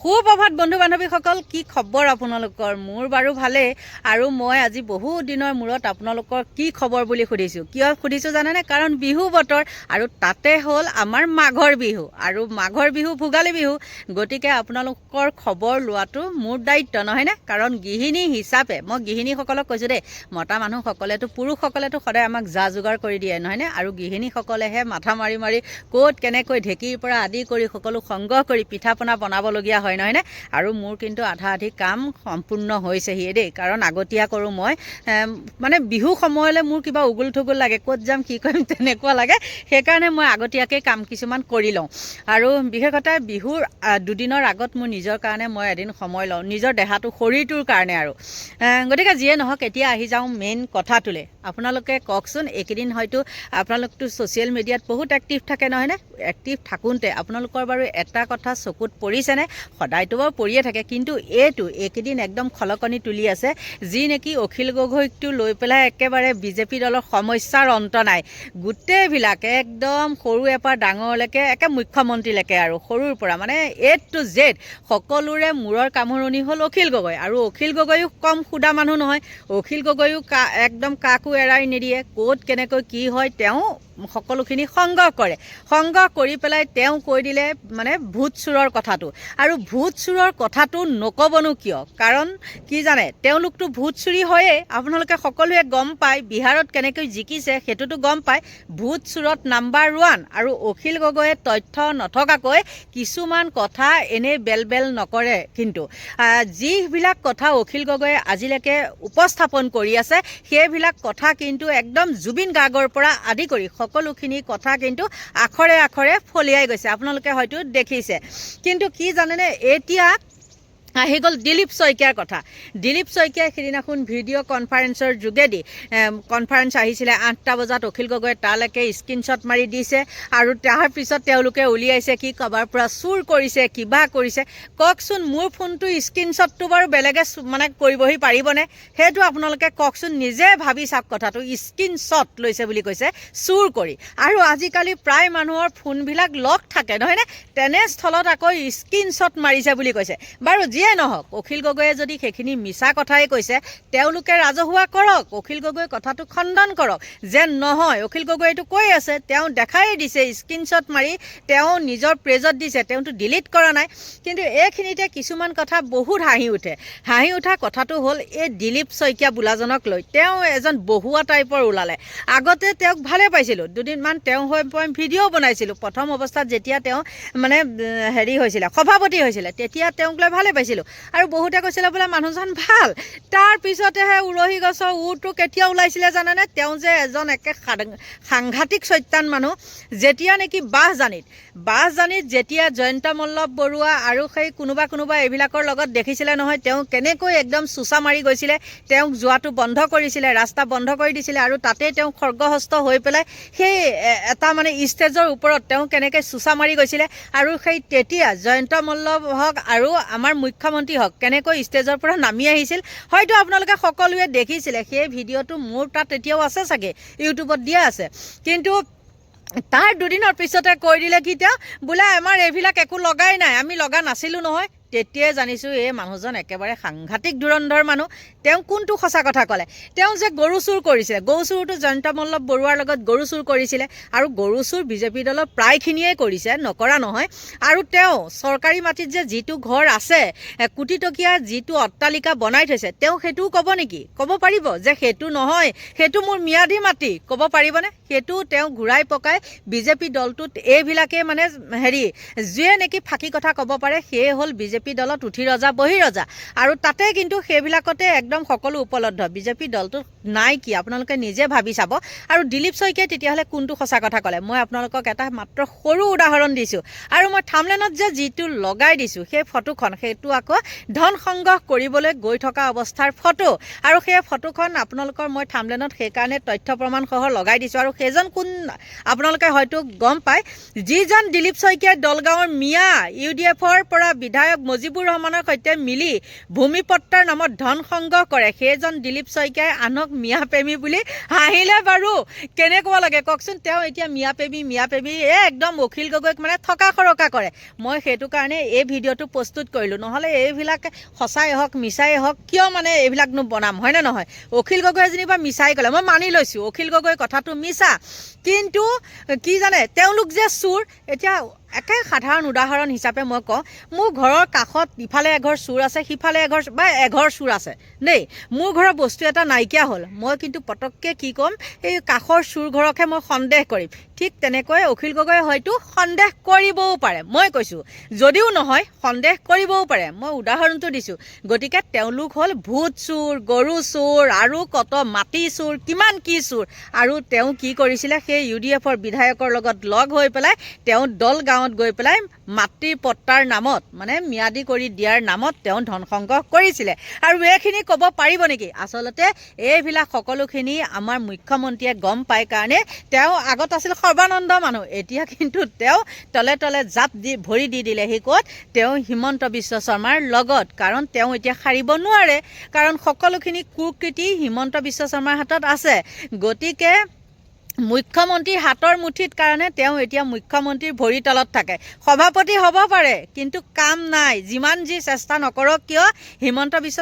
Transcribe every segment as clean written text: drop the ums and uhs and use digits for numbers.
সুপ্ৰভাত বন্ধু বান্ধৱীসকল, কি খবৰ আপোনালোকৰ? মোৰ বাৰু ভালেই। আৰু মই আজি বহু দিনৰ মূৰত আপোনালোকৰ কি খবৰ বুলি সুধিছোঁ। কিয় সুধিছোঁ জানেনে? কাৰণ বিহু বতৰ, আৰু তাতে হ'ল আমাৰ মাঘৰ বিহু, আৰু মাঘৰ বিহু ভোগালী বিহু। গতিকে আপোনালোকৰ খবৰ লোৱাটো মোৰ দায়িত্ব, নহয়নে? কাৰণ গৃহিণী হিচাপে মই গৃহিণীসকলক কৈছোঁ দেই, মতা মানুহসকলেতো পুৰুষসকলেতো সদায় আমাক যা যোগাৰ কৰি দিয়ে, নহয়নে? আৰু গৃহিণীসকলেহে মাথা মাৰি মাৰি ক'ত কেনেকৈ ঢেঁকীৰ পৰা আদি কৰি সকলো সংগ্ৰহ কৰি পিঠা পনা বনাবলগীয়া হয়, নহয়নে? আৰু মোৰ কিন্তু আধা আধি কাম সম্পূৰ্ণ হৈছেহিয়ে দেই। কাৰণ আগতীয়া কৰোঁ মই, মানে বিহু সময়লৈ মোৰ কিবা উগুল থুগুল লাগে, ক'ত যাম কি কৰিম তেনেকুৱা লাগে। সেইকাৰণে মই আগতীয়াকৈ কাম কিছুমান কৰি লওঁ। আৰু বিশেষতে বিহুৰ দুদিনৰ আগত মোৰ নিজৰ কাৰণে মই এদিন সময় লওঁ, নিজৰ দেহাটো শৰীৰটোৰ কাৰণে। আৰু গতিকে যিয়ে নহওক, এতিয়া আহি যাওঁ মেইন কথাটোলৈ। আপোনালোকে কওকচোন, এইকেইদিন হয়তো আপোনালোকতো ছ'চিয়েল মিডিয়াত বহুত এক্টিভ থাকে, নহয়নে? এক্টিভ থাকোঁতে আপোনালোকৰ বাৰু এটা কথা চকুত পৰিছেনে? সদায়তো বাৰু পৰিয়ে থাকে, কিন্তু এইকেইদিন একদম খলকনি তুলি আছে, যি নেকি অখিল গগৈকটো লৈ পেলাই একেবাৰে বিজেপি দলৰ সমস্যাৰ অন্ত নাই। গোটেইবিলাক একদম সৰুৰে পৰা ডাঙৰলৈকে, একে মুখ্যমন্ত্ৰীলৈকে, আৰু সৰুৰ পৰা মানে A to Z সকলোৰে মূৰৰ কামোৰণি হ'ল অখিল গগৈ। আৰু অখিল গগৈও কম সুদা মানুহ নহয়। অখিল গগৈও একদম কাকো এৰাই নিদিয়ে। ক'ত কেনেকৈ কি হয় তেওঁ সকলোখিনি সংগ্ৰহ কৰে। সংগ্ৰহ কৰি পেলাই তেওঁ কৈ দিলে মানে ভূত চোৰৰ কথাটো। আৰু ভূত চোৰৰ কথাটো নক'বনো কিয়? কাৰণ কি জানে, তেওঁলোকতো ভূত চুৰি হয়েই। আপোনালোকে সকলোৱে গম পায়, বিহাৰত কেনেকৈ জিকিছে সেইটোতো গম পায়। ভূত চোৰত নাম্বাৰ 1। আৰু অখিল গগৈয়ে তথ্য নথকাকৈ কিছুমান কথা এনেই বেল নকৰে। কিন্তু যিবিলাক কথা অখিল গগৈয়ে আজিলৈকে উপস্থাপন কৰি আছে, সেইবিলাক কথা কিন্তু একদম জুবিন গাৰ্গৰ পৰা আদি কৰি সকলোখিনি কথা কিন্তু আখৰে আখৰে ফলিয়াই গৈছে। আপোনালোকে হয়তো দেখিছে। কিন্তু কি জানেনে, এতিয়া আহি গ'ল দিলীপ শইকীয়াৰ কথা। দিলীপ শইকীয়াই সিদিনাখন ভিডিঅ' কনফাৰেন্সৰ যোগেদি কনফাৰেন্স আহিছিলে 8টা বজাত, অখিল গগৈয়ে তালৈকে স্ক্ৰীনশ্বট মাৰি দিছে। আৰু তাৰপিছত তেওঁলোকে উলিয়াইছে কি কাৰোবাৰ পৰা চুৰ কৰিছে, কিবা কৰিছে। কওকচোন, মোৰ ফোনটো স্ক্ৰীনশ্বটটো বাৰু বেলেগে মানে কৰিবহি পাৰিবনে? সেইটো আপোনালোকে কওকচোন, নিজে ভাবি চাওক কথাটো। স্ক্ৰীনশ্বট লৈছে বুলি কৈছে, চুৰ কৰি। আৰু আজিকালি প্ৰায় মানুহৰ ফোনবিলাক লক থাকে, নহয়নে? তেনেস্থলত আকৌ স্ক্ৰীনশ্বট মাৰিছে বুলি কৈছে। বাৰু যিয়ে নহওক, অখিল গগৈয়ে যদি সেইখিনি মিছা কথাই কৈছে, তেওঁলোকে ৰাজহুৱা কৰক, অখিল গগৈৰ কথাটো খণ্ডন কৰক। যে নহয়, অখিল গগৈটো কৈ আছে, তেওঁ দেখাই দিছে স্ক্ৰীনশ্বট মাৰি, তেওঁ নিজৰ পেজত দিছে, তেওঁতো ডিলিট কৰা নাই। কিন্তু এইখিনিতে কিছুমান কথা বহুত হাঁহি উঠে। হাঁহি উঠা কথাটো হ'ল এই দিলীপ শইকীয়া বোলাজনক লৈ। তেওঁ এজন বহুৱা টাইপৰ ওলালে। আগতে তেওঁক ভালে পাইছিলোঁ, দুদিনমান তেওঁ হৈ মই ভিডিঅ' বনাইছিলোঁ। প্ৰথম অৱস্থাত যেতিয়া তেওঁ মানে হেৰি হৈছিলে, সভাপতি হৈছিলে, তেতিয়া তেওঁক লৈ ভালে পাইছিলোঁ। আৰু বহুতে কৈছিলে বোলে মানুহজন ভাল। তাৰপিছতেহে উৰহি গছৰ উৰটো কেতিয়া ওলাইছিলে জানেনে? তেওঁ যে এজন একে সাংঘাতিক চৈতান মানুহ। যেতিয়া নেকি বাছজানিত যেতিয়া জয়ন্ত মল্লৱ বৰুৱা আৰু সেই কোনোবা এইবিলাকৰ লগত দেখিছিলে নহয়, তেওঁ কেনেকৈ একদম চোচা মাৰি গৈছিলে, তেওঁক যোৱাটো বন্ধ কৰিছিলে, ৰাস্তা বন্ধ কৰি দিছিলে। আৰু তাতেই তেওঁ খৰ্গহস্ত হৈ পেলাই সেই এটা মানে ষ্টেজৰ ওপৰত তেওঁ কেনেকৈ চোচা মাৰি গৈছিলে। আৰু সেই তেতিয়া জয়ন্ত মল্লৱ হওক আৰু আমাৰ মুখ্যমন্ত্ৰী হওক কেনেকৈ ষ্টেজৰ পৰা নামি আহিছিল, হয়তো আপোনালোকে সকলোৱে দেখিছিলে। সেই ভিডিঅ'টো মোৰ তাত এতিয়াও আছে চাগে, ইউটিউবত দিয়া আছে। কিন্তু তাৰ দুদিনৰ পিছতে কৈ দিলে কি, তেওঁ বোলে আমাৰ এইবিলাক একো লগাই নাই, আমি লগা নাছিলোঁ নহয়। তেতিয়াই জানিছোঁ এই মানুহজন একেবাৰে সাংঘাতিক ধুৰন্ধৰ মানুহ। তেওঁ কোনটো সঁচা কথা ক'লে? তেওঁ যে গৰু চুৰ কৰিছিলে, গৰু চুৰটো জয়ন্ত মল্লৱ বৰুৱাৰ লগত গৰু চুৰ কৰিছিলে। আৰু গৰু চুৰ বিজেপি দলৰ প্ৰায়খিনিয়ে কৰিছে, নকৰা নহয়। আৰু তেওঁ চৰকাৰী মাটিত যে যিটো ঘৰ আছে, কোটি টকীয়া যিটো অট্টালিকা বনাই থৈছে, তেওঁ সেইটোও ক'ব নেকি? ক'ব পাৰিব যে সেইটো নহয়, সেইটো মোৰ ম্যাদী মাটি, ক'ব পাৰিবনে? সেইটো তেওঁ ঘূৰাই পকাই বিজেপি দলটোত এইবিলাকে মানে যিয়ে নেকি ফাঁকি কথা ক'ব পাৰে, সেয়ে হ'ল বিজেপি দলত উঠি ৰজা বহি ৰজা। আৰু তাতে কিন্তু সেইবিলাকতে একদম সকলো উপলব্ধ। বিজেপি দলটোত নাই কি আপোনালোকে নিজে ভাবি চাব। আৰু দিলীপ শইকীয়াই তেতিয়াহ'লে কোনটো সঁচা কথা ক'লে? মই আপোনালোকক এটা মাত্ৰ সৰু উদাহৰণ দিছোঁ। আৰু মই থাম্বনেইলত যে যিটো লগাই দিছোঁ, সেই ফটোখন, সেইটো আকৌ ধন সংগ্ৰহ কৰিবলৈ গৈ থকা অৱস্থাৰ ফটো। আৰু সেই ফটোখন আপোনালোকৰ মই থাম্বনেইলত সেইকাৰণে তথ্য প্ৰমাণ সহ লগাই দিছোঁ। আৰু সেইজন কোন আপোনালোকে হয়তো গম পায়, যিজন দিলীপ শইকীয়াই দলগাঁৱৰ মিয়া UDFৰ পৰা বিধায়ক মুজিবুৰ ৰহমানৰ সৈতে মিলি ভূমিপট্টাৰ নামত ধন সংগ্ৰহ কৰে সেইজন দিলীপ শইকীয়াই আনক মিয়া প্ৰেমী বুলি হাঁহিলে বাৰু কেনেকুৱা লাগে কওকচোন তেওঁ এতিয়া মিয়া প্ৰেমী একদম অখিল গগৈক মানে থকা সৰকা কৰে মই সেইটো কাৰণে এই ভিডিঅ'টো প্ৰস্তুত কৰিলোঁ নহ'লে এইবিলাক সঁচাই হওক মিছাই হওক কিয় মানে এইবিলাকনো বনাম হয়নে নহয় অখিল গগৈয়ে যেনিবা মিছাই ক'লে মই মানি লৈছোঁ অখিল গগৈৰ কথাটো মিছা কিন্তু কি জানে তেওঁলোক যে চোৰ এতিয়া একে সাধাৰণ উদাহৰণ হিচাপে মই কওঁ মোৰ ঘৰৰ কাষত ইফালে এঘৰ চোৰ আছে সিফালে এঘৰ চোৰ আছে দেই মোৰ ঘৰৰ বস্তু এটা নাইকিয়া হ'ল মই কিন্তু পটককৈ কি ক'ম এই কাষৰ চোৰ ঘৰকহে মই সন্দেহ কৰিম ঠিক তেনেকৈ অখিল গগৈয়ে হয়তো সন্দেহ কৰিবও পাৰে মই কৈছোঁ যদিও নহয় সন্দেহ কৰিবও পাৰে মই উদাহৰণটো দিছোঁ গতিকে তেওঁলোক হ'ল ভূত চোৰ গৰু চোৰ আৰু কত মাটি চোৰ কিমান কি চোৰ আৰু তেওঁ কি কৰিছিলে সেই UDFৰ বিধায়কৰ লগত লগ হৈ পেলাই তেওঁ দল গাঁৱত গৈ পেলাই মাটিৰ পট্টাৰ নামত মানে ম্যাদী কৰি দিয়াৰ নামত তেওঁ ধন সংগ্ৰহ কৰিছিলে আৰু এইখিনি ক'ব পাৰিব নেকি আচলতে এইবিলাক সকলোখিনি আমাৰ মুখ্যমন্ত্ৰীয়ে গম পায় কাৰণে তেওঁ আগত আছিল সৰ্বানন্দ মানুহ এতিয়া কিন্তু তেওঁ তলে তলে জাপ দি ভৰি দি দিলেহি ক'ত তেওঁ হিমন্ত বিশ্ব শৰ্মাৰ লগত কাৰণ তেওঁ এতিয়া সাৰিব নোৱাৰে কাৰণ সকলোখিনি কুকৃতি হিমন্ত বিশ্ব শৰ্মাৰ হাতত আছে গতিকে মুখ্যমন্ত্ৰীৰ হাতৰ মুঠিত কাৰণে তেওঁ এতিয়া মুখ্যমন্ত্ৰীৰ ভৰি তলত থাকে সভাপতি হ'ব পাৰে কিন্তু কাম নাই যিমান যি চেষ্টা নকৰক কিয় হিমন্ত বিশ্ব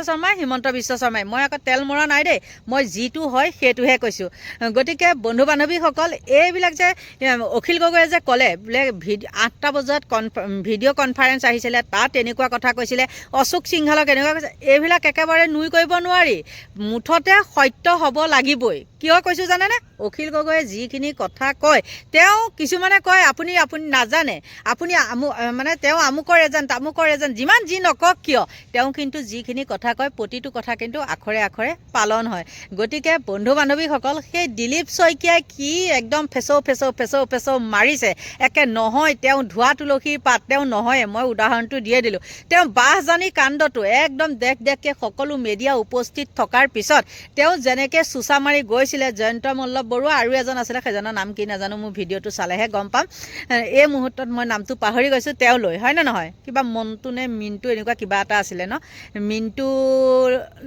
শৰ্মাই মই আকৌ তেল মৰা নাই দেই মই যিটো হয় সেইটোহে কৈছোঁ গতিকে বন্ধু বান্ধৱীসকল এইবিলাক যে অখিল গগৈয়ে যে ক'লে বোলে 8টা বজাত ভিডিঅ' কনফাৰেঞ্চ আহিছিলে তাত এনেকুৱা কথা কৈছিলে অশোক সিংহালক এনেকুৱা কৈছে এইবিলাক একেবাৰে নুই কৰিব নোৱাৰি মুঠতে সত্য হ'ব লাগিবই কিয় কৈছোঁ জানেনে অখিল গগৈয়ে যিখিনি কথা কয় তেওঁ কিছুমানে কয় আপুনি নাজানে আপুনি মানে তেওঁ আমুকৰ এজেণ্ট যিমান যি নকওক কিয় তেওঁ কিন্তু যিখিনি কথা কয় প্ৰতিটো কথা কিন্তু আখৰে আখৰে পালন হয় গতিকে বন্ধু বান্ধৱীসকল সেই দিলীপ শইকীয়াই কি একদম ফেচৌ মাৰিছে একে নহয় তেওঁ ধোৱা তুলসীৰ পাত তেওঁ নহয় মই উদাহৰণটো দিয়ে দিলোঁ তেওঁ বাঁহজানি কাণ্ডটো একদম দেখকৈ সকলো মিডিয়া উপস্থিত থকাৰ পিছত তেওঁ যেনেকৈ চুচা মাৰি গৈছিলে জয়ন্ত মল্ল বৰুৱা আৰু এজন আছিলে সেইজনৰ নাম কি নাজানো মোৰ ভিডিঅ'টো চালেহে গম পাম এই মুহূৰ্তত মই নামটো পাহৰি গৈছোঁ তেওঁলৈ হয় নে নহয় কিবা মনটো নে মিনটো এনেকুৱা কিবা এটা আছিলে ন মিনটো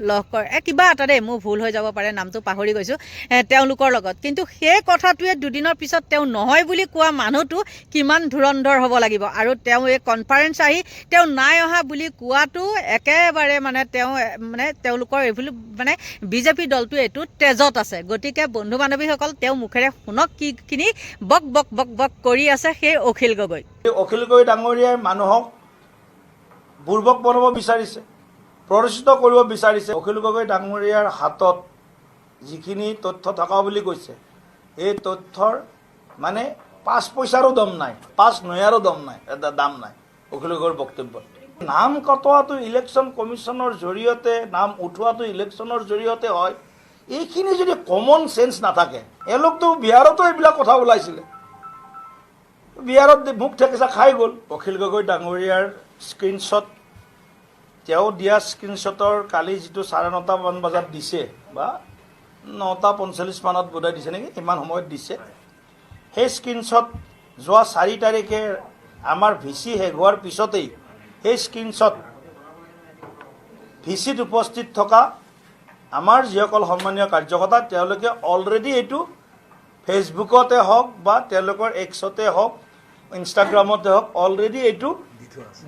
লহকৰ কিবা এটা দেই মোৰ ভুল হৈ যাব পাৰে নামটো পাহৰি গৈছোঁ তেওঁলোকৰ লগত কিন্তু সেই কথাটোৱে দুদিনৰ পিছত তেওঁ নহয় বুলি কোৱা মানুহটো কিমান ধুৰন্ধৰ হ'ব লাগিব আৰু তেওঁ এই কনফাৰেঞ্চ আহি তেওঁ নাই অহা বুলি কোৱাটো একেবাৰে মানে তেওঁ মানে তেওঁলোকৰ এইবুলি মানে বিজেপি দলটো এইটো তেজত আছে গতিকে বন্ধু বান্ধৱীসকল তেওঁ মুখেৰে শুনক কিখিনি বক কৰি আছে সেই অখিল গগৈ ডাঙৰীয়াই মানুহক বুৰ্বক বনাব বিচাৰিছে প্ৰৰোচিত কৰিব বিচাৰিছে অখিল গগৈ ডাঙৰীয়াৰ হাতত যিখিনি তথ্য থকা বুলি কৈছে এই তথ্যৰ মানে 5 পইচাৰো দাম নাই 5 নয়াৰো দাম নাই অখিল গগৈৰ বক্তব্যত নাম কটোৱাটো ইলেকশ্যন কমিশ্যনৰ জৰিয়তে নাম উঠোৱাটো ইলেকশ্যনৰ জৰিয়তে হয় এইখিনি যদি কমন সেন্স নাথাকে এওঁলোকতো বিহাৰতো এইবিলাক কথা ওলাইছিলে বিহাৰত মুখ ঠেকেচা খাই গ'ল অখিল গগৈ ডাঙৰীয়াৰ স্ক্ৰীনশ্বট তেওঁ দিয়া স্ক্ৰীনশ্বটৰ কালি যিটো 9:30 মান বজাত দিছে বা 9:45 মানত বোধহয় দিছে নেকি ইমান সময়ত দিছে সেই স্ক্ৰীনশ্বট যোৱা 4 তাৰিখে আমাৰ ভিচি শেষ হোৱাৰ পিছতেই সেই স্ক্ৰীনশ্বট ভিচিত উপস্থিত থকা আমাৰ যিসকল সন্মানীয় কাৰ্যকৰ্তা তেওঁলোকে অলৰেডি এইটো ফেচবুকতে হওক বা তেওঁলোকৰ এক্সতে হওক ইনষ্টাগ্ৰামতে হওক অলৰেডি এইটো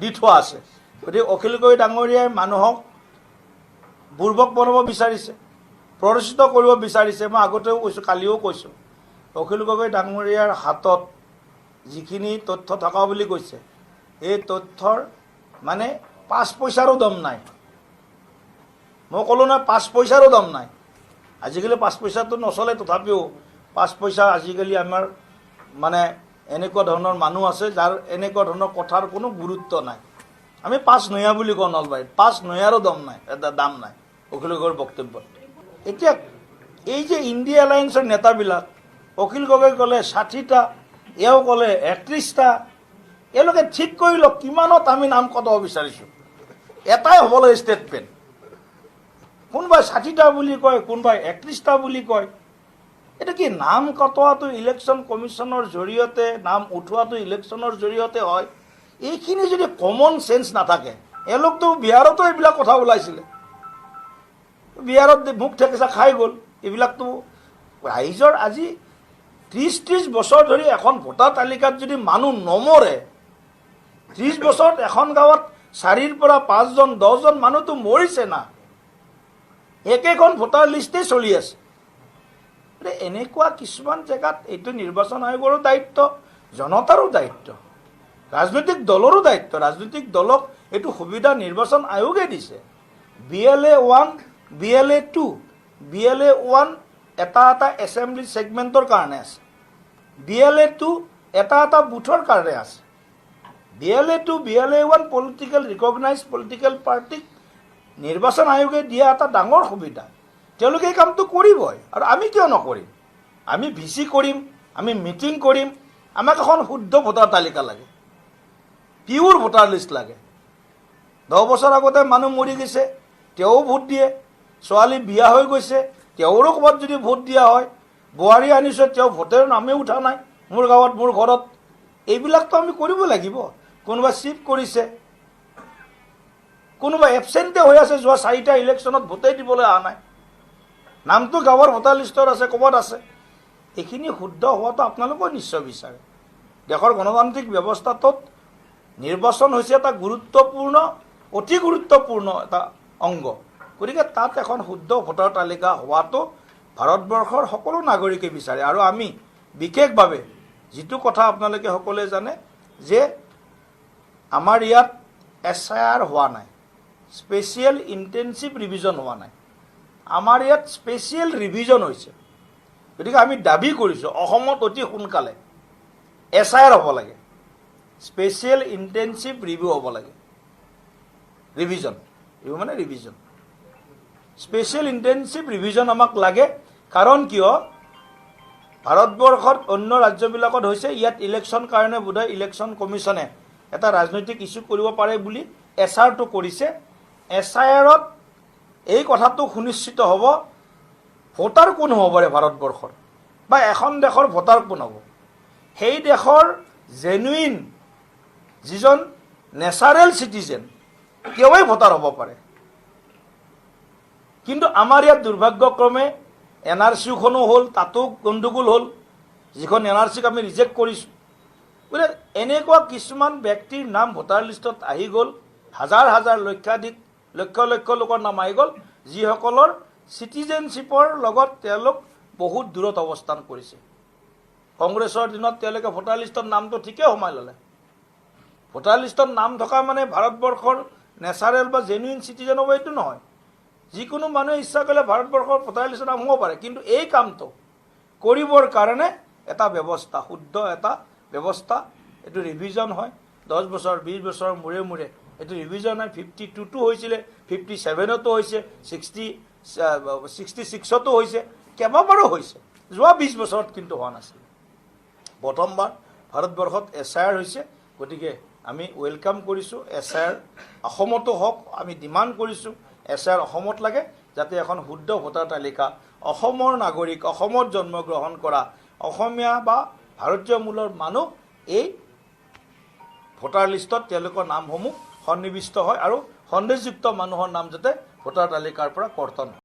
দি থোৱা আছে গতিকে অখিল গগৈ ডাঙৰীয়াই মানুহক বুৰ্বক বনাব বিচাৰিছে প্ৰৰোচিত কৰিব বিচাৰিছে মই আগতেও কৈছোঁ কালিও কৈছোঁ অখিল গগৈ ডাঙৰীয়াৰ হাতত যিখিনি তথ্য থকা বুলি কৈছে এই তথ্যৰ মানে 5 পইচাৰো দাম নাই মই ক'লোঁ নহয় 5 পইচাৰো দাম নাই আজিকালি 5 পইচাটো নচলে তথাপিও 5 পইচা আজিকালি আমাৰ মানে এনেকুৱা ধৰণৰ মানুহ আছে যাৰ এনেকুৱা ধৰণৰ কথাৰ কোনো গুৰুত্ব নাই আমি 5 নয়া বুলি কওঁ নলবাৰীত 5 নয়াৰো দাম নাই অখিল গগৈৰ বক্তব্যত এতিয়া এই যে ইণ্ডিয়া এলায়েন্সৰ নেতাবিলাক অখিল গগৈ ক'লে 60টা এওঁ ক'লে 31টা এওঁলোকে ঠিক কৰি লওক কিমানত আমি নাম কটাব বিচাৰিছোঁ এটাই হ'ব লাগে ষ্টেটমেণ্ট কোনোবাই 60টা বুলি কয় কোনোবাই 31টা বুলি কয় এটা কি নাম কটোৱাটো ইলেকশ্যন কমিশ্যনৰ জৰিয়তে নাম উঠোৱাটো ইলেকশ্যনৰ জৰিয়তে হয় এইখিনি যদি কমন সেন্স নাথাকে এওঁলোকতো বিহাৰতো এইবিলাক কথা ওলাইছিলে, বিহাৰত মুখ ঠেকেচা খাই গ'ল। এইবিলাকতো ৰাইজৰ আজি 30 বছৰ ধৰি এখন ভোটাৰ তালিকাত যদি মানুহ নমৰে, 30 বছৰত এখন গাঁৱত 4ৰ পৰা 5জন 10জন মানুহতো মৰিছে না, একেখন ভোটাৰ লিষ্টেই চলি আছে। এনেকুৱা কিছুমান জেগাত এইটো নিৰ্বাচন আয়োগৰো দায়িত্ব, জনতাৰো দায়িত্ব, ৰাজনৈতিক দলৰো দায়িত্ব। ৰাজনৈতিক দলক এইটো সুবিধা নিৰ্বাচন আয়োগে দিছে। BLA 1, BLA 2, BLA 1 এটা এছেম্বলি ছেগমেণ্টৰ কাৰণে আছে, BLA 2 এটা বুথৰ কাৰণে আছে। BLA 2, BLA 1 political recognize political পাৰ্টিক নিৰ্বাচন আয়োগে দিয়া এটা ডাঙৰ সুবিধা। তেওঁলোকে এই কামটো কৰিবই, আৰু আমি কিয় নকৰিম? আমি VC কৰিম, আমি মিটিং কৰিম। আমাক এখন শুদ্ধ ভোটাৰ তালিকা লাগে, পিয়ৰ ভোটাৰ লিষ্ট লাগে। 10 বছৰ আগতে মানুহ মৰি গৈছে, তেওঁ ভোট দিয়ে। ছোৱালী বিয়া হৈ গৈছে, তেওঁৰো ক'ৰবাত যদি ভোট দিয়া হয়। বোৱাৰী আনিছে, তেওঁ ভোটৰ নামেই উঠা নাই মোৰ গাঁৱত, মোৰ ঘৰত। এইবিলাকতো আমি কৰিব লাগিব। কোনোবা চিফ্ট কৰিছে, কোনোবা এবচেণ্টে হৈ আছে, যোৱা 4টা ইলেকশ্যনত ভোটেই দিবলৈ অহা নাই, নামটো গাঁৱৰ ভোটাৰ লিষ্টত আছে, ক'ৰবাত আছে। এইখিনি শুদ্ধ হোৱাটো আপোনালোকেও নিশ্চয় বিচাৰে। দেশৰ গণতান্ত্ৰিক ব্যৱস্থাটোত নিৰ্বাচন হৈছে এটা গুৰুত্বপূৰ্ণ, অতি গুৰুত্বপূৰ্ণ এটা অংগ। গতিকে তাত এখন শুদ্ধ ভোটাৰ তালিকা হোৱাটো ভাৰতবৰ্ষৰ সকলো নাগৰিকে বিচাৰে। আৰু আমি বিশেষভাৱে যিটো কথা আপোনালোকে সকলোৱে জানে যে আমাৰ ইয়াত SIR হোৱা নাই, স্পেচিয়েল ইণ্টেনচিভ ৰিভিজন হোৱা নাই। আমাৰ ইয়াত স্পেচিয়েল ৰিভিজন হৈছে। গতিকে আমি দাবী কৰিছোঁ অসমত অতি সোনকালে SIR হ'ব লাগে, স্পেচিয়েল ইণ্টেনচিভ ৰিভিউ হ'ব লাগে। ৰিভিজন মানে ৰিভিজন, স্পেচিয়েল ইণ্টেনচিভ ৰিভিজন আমাক লাগে। কাৰণ কিয়, ভাৰতবৰ্ষত অন্য ৰাজ্যবিলাকত হৈছে, ইয়াত ইলেকশ্যন কাৰণে বোধহয় ইলেকশ্যন কমিশ্যনে এটা ৰাজনৈতিক ইছ্যু কৰিব পাৰে বুলি SIRটো কৰিছে। SIRত এই কথাটো সুনিশ্চিত হ'ব, ভোটাৰ কোন হ'ব পাৰে ভাৰতবৰ্ষৰ, বা এখন দেশৰ ভোটাৰ কোন হ'ব। সেই দেশৰ জেনুইন যিজন নেচাৰেল চিটিজেন, তেওঁই ভোটাৰ হ'ব পাৰে। কিন্তু আমাৰ ইয়াত দুৰ্ভাগ্যক্ৰমে NRCখনো হ'ল, তাতো গণ্ডগোল হ'ল, যিখন NRCক আমি ৰিজেক্ট কৰিছোঁ। গতিকে এনেকুৱা কিছুমান ব্যক্তিৰ নাম ভোটাৰ লিষ্টত আহি গ'ল, হাজাৰ হাজাৰ লক্ষাধিক লক্ষ লক্ষ লোকৰ নাম আহি গ'ল, যিসকলৰ চিটিজেনশ্বিপৰ লগত তেওঁলোক বহুত দূৰত অৱস্থান কৰিছে। কংগ্ৰেছৰ দিনত তেওঁলোকে ভোটাৰ লিষ্টত নামটো ঠিকেই সোমাই ল'লে। ভোটাৰ লিষ্টত নাম থকা মানে ভাৰতবৰ্ষৰ নেচাৰেল বা জেনুইন চিটিজেন হ'ব এইটো নহয়। যিকোনো মানুহে ইচ্ছা কৰিলে ভাৰতবৰ্ষৰ ভোটাৰ লিষ্টত নাম হ'ব পাৰে। কিন্তু এই কামটো কৰিবৰ কাৰণে এটা ব্যৱস্থা, শুদ্ধ এটা ব্যৱস্থা, এইটো ৰিভিজন হয়। 10 বছৰ 20 বছৰৰ মূৰে মূৰে এইটো ৰিভিজন হয়। 52টো হৈছিলে, 57তো হৈছে, 66তো হৈছে, কেইবাবাৰো হৈছে। যোৱা 20 বছৰত কিন্তু হোৱা নাছিল। প্ৰথমবাৰ ভাৰতবৰ্ষত SIR হৈছে। গতিকে আমি ৱেলকাম কৰিছোঁ। SIR অসমতো হওক, আমি ডিমাণ্ড কৰিছোঁ SIR অসমত লাগে, যাতে এখন শুদ্ধ ভোটাৰ তালিকা, অসমৰ নাগৰিক, অসমত জন্মগ্ৰহণ কৰা অসমীয়া বা ভাৰতীয় মূলৰ মানুহ এই ভোটাৰ লিষ্টত তেওঁলোকৰ নামসমূহ সন্নিৱিষ্ট হয়, আৰু সন্দেহযুক্ত মানুহৰ নাম যাতে ভোটাৰ তালিকাৰ পৰা কৰ্তন হয়।